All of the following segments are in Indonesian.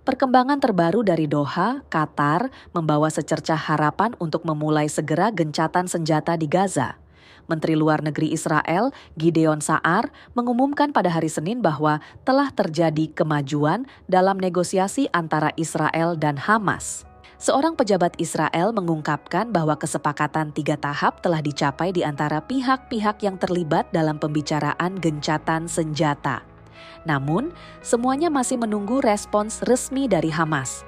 Perkembangan terbaru dari Doha, Qatar, membawa secercah harapan untuk memulai segera gencatan senjata di Gaza. Menteri Luar Negeri Israel, Gideon Sa'ar, mengumumkan pada hari Senin bahwa telah terjadi kemajuan dalam negosiasi antara Israel dan Hamas. Seorang pejabat Israel mengungkapkan bahwa kesepakatan 3 tahap telah dicapai di antara pihak-pihak yang terlibat dalam pembicaraan gencatan senjata. Namun, semuanya masih menunggu respons resmi dari Hamas.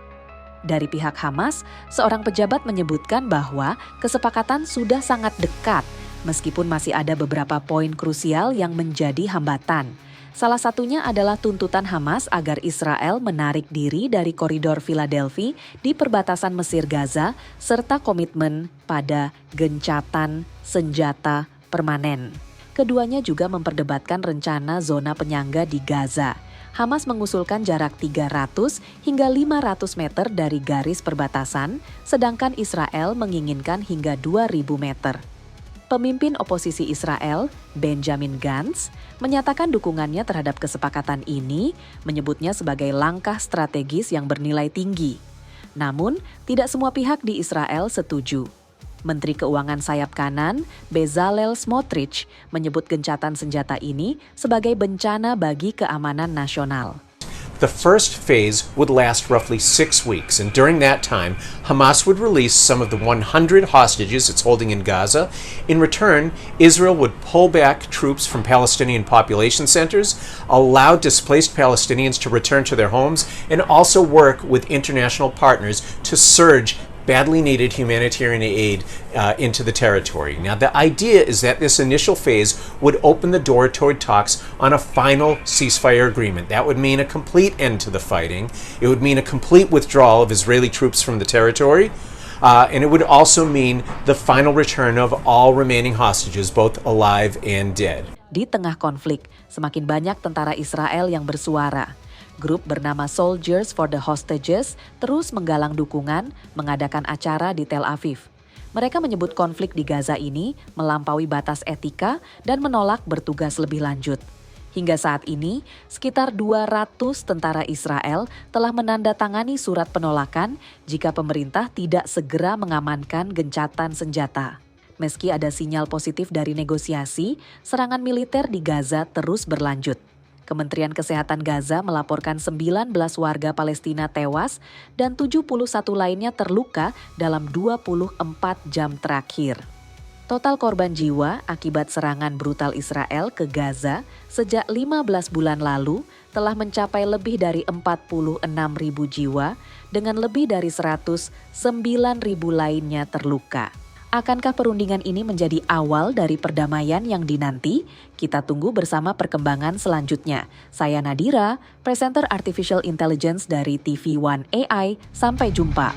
Dari pihak Hamas, seorang pejabat menyebutkan bahwa kesepakatan sudah sangat dekat, meskipun masih ada beberapa poin krusial yang menjadi hambatan. Salah satunya adalah tuntutan Hamas agar Israel menarik diri dari koridor Philadelphia di perbatasan Mesir-Gaza, serta komitmen pada gencatan senjata permanen. Keduanya juga memperdebatkan rencana zona penyangga di Gaza. Hamas mengusulkan jarak 300 hingga 500 meter dari garis perbatasan, sedangkan Israel menginginkan hingga 2.000 meter. Pemimpin oposisi Israel, Benjamin Gantz, menyatakan dukungannya terhadap kesepakatan ini, menyebutnya sebagai langkah strategis yang bernilai tinggi. Namun, tidak semua pihak di Israel setuju. Menteri Keuangan sayap kanan, Bezalel Smotrich, menyebut gencatan senjata ini sebagai bencana bagi keamanan nasional. The first phase would last roughly 6 weeks, and during that time, Hamas would release some of the 100 hostages it's holding in Gaza. In return, Israel would pull back troops from Palestinian population centers, allow displaced Palestinians to return to their homes, and also work with international partners to surge badly needed humanitarian aid into the territory. Now, the idea is that this initial phase would open the door toward talks on a final ceasefire agreement. That would mean a complete end to the fighting. It would mean a complete withdrawal of Israeli troops from the territory. And it would also mean the final return of all remaining hostages, both alive and dead. Di tengah konflik, semakin banyak tentara Israel yang bersuara. Grup bernama Soldiers for the Hostages terus menggalang dukungan, mengadakan acara di Tel Aviv. Mereka menyebut konflik di Gaza ini melampaui batas etika dan menolak bertugas lebih lanjut. Hingga saat ini, sekitar 200 tentara Israel telah menandatangani surat penolakan jika pemerintah tidak segera mengamankan gencatan senjata. Meski ada sinyal positif dari negosiasi, serangan militer di Gaza terus berlanjut. Kementerian Kesehatan Gaza melaporkan 19 warga Palestina tewas dan 71 lainnya terluka dalam 24 jam terakhir. Total korban jiwa akibat serangan brutal Israel ke Gaza sejak 15 bulan lalu telah mencapai lebih dari 46.000 jiwa dengan lebih dari 109.000 lainnya terluka. Akankah perundingan ini menjadi awal dari perdamaian yang dinanti? Kita tunggu bersama perkembangan selanjutnya. Saya Nadira, presenter Artificial Intelligence dari TV One AI. Sampai jumpa.